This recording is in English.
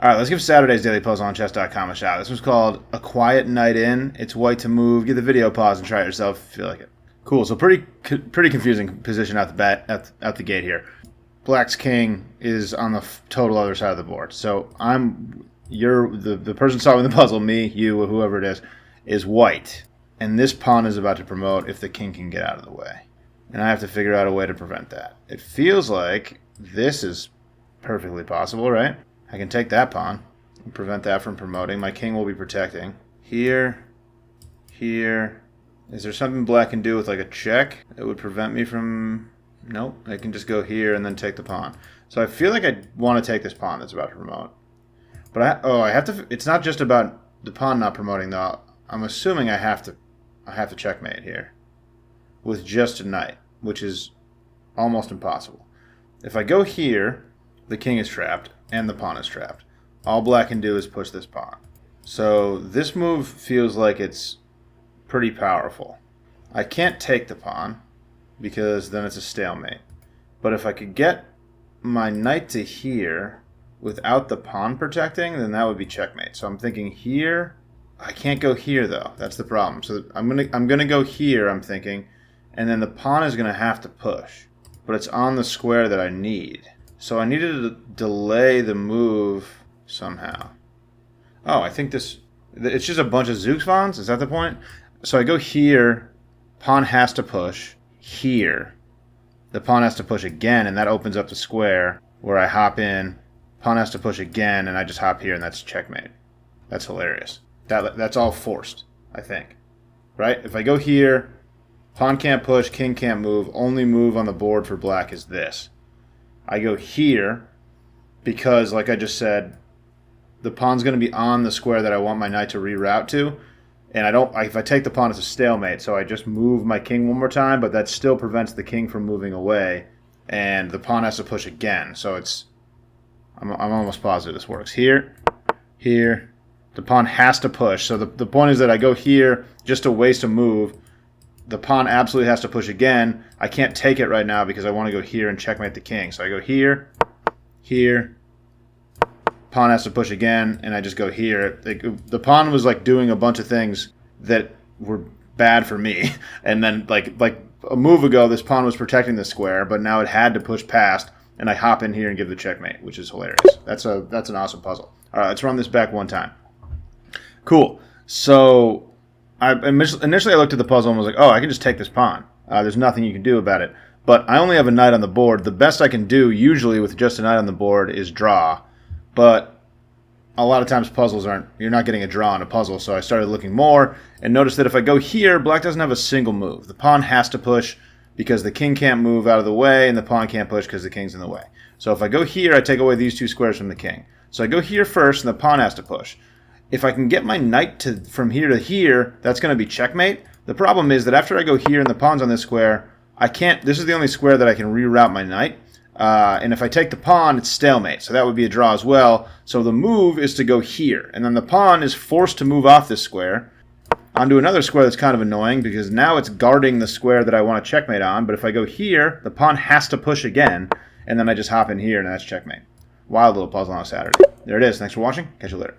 All right, let's give Saturday's daily puzzle on chess.com a shot. This one's called A Quiet Night In. It's white to move. Give the video a pause and try it yourself if you feel like it. Cool. So pretty confusing position out the gate here. Black's king is on the total other side of the board. So the person solving the puzzle, me, you, whoever it is white. And this pawn is about to promote if the king can get out of the way. And I have to figure out a way to prevent that. It feels like this is perfectly possible, right? I can take that pawn and prevent that from promoting. My king will be protecting. Here. Is there something black can do with like a check that would prevent me from... Nope. I can just go here and then take the pawn. So I feel like I want to take this pawn that's about to promote. But I have to... It's not just about the pawn not promoting though. I'm assuming I have to checkmate here with just a knight, which is almost impossible. If I go here, the king is trapped and the pawn is trapped. All black can do is push this pawn. So this move feels like it's pretty powerful. I can't take the pawn because then it's a stalemate. But if I could get my knight to here without the pawn protecting, then that would be checkmate. So I'm thinking here. I can't go here though. That's the problem. So I'm gonna go here, I'm thinking, and then the pawn is gonna have to push. But it's on the square that I need. So I needed to delay the move somehow. Oh, I think it's just a bunch of Zugzwans? Is that the point? So I go here, pawn has to push. Here, the pawn has to push again, and that opens up the square where I hop in. Pawn has to push again, and I just hop here, and that's checkmate. That's hilarious. That's all forced, I think. Right? If I go here, pawn can't push, king can't move. Only move on the board for black is this. I go here because, like I just said, the pawn's going to be on the square that I want my knight to reroute to. And if I take the pawn, it's a stalemate. So I just move my king one more time, but that still prevents the king from moving away. And the pawn has to push again. So I'm almost positive this works. Here. The pawn has to push. So the point is that I go here just to waste a move. The pawn absolutely has to push again. I can't take it right now because I want to go here and checkmate the king. So I go here. Pawn has to push again, and I just go here. The pawn was like doing a bunch of things that were bad for me. And then like a move ago, this pawn was protecting the square, but now it had to push past, and I hop in here and give the checkmate, which is hilarious. That's an awesome puzzle. All right, let's run this back one time. Cool. So initially I looked at the puzzle and was like, oh, I can just take this pawn. There's nothing you can do about it. But I only have a knight on the board. The best I can do usually with just a knight on the board is draw. But a lot of times puzzles you're not getting a draw in a puzzle. So I started looking more and noticed that if I go here, black doesn't have a single move. The pawn has to push because the king can't move out of the way and the pawn can't push because the king's in the way. So if I go here, I take away these two squares from the king. So I go here first and the pawn has to push. If I can get my knight from here to here, that's going to be checkmate. The problem is that after I go here and the pawn's on this square, I can't. This is the only square that I can reroute my knight. And if I take the pawn, it's stalemate. So that would be a draw as well. So the move is to go here. And then the pawn is forced to move off this square onto another square that's kind of annoying because now it's guarding the square that I want to checkmate on. But if I go here, the pawn has to push again. And then I just hop in here and that's checkmate. Wild little puzzle on a Saturday. There it is. Thanks for watching. Catch you later.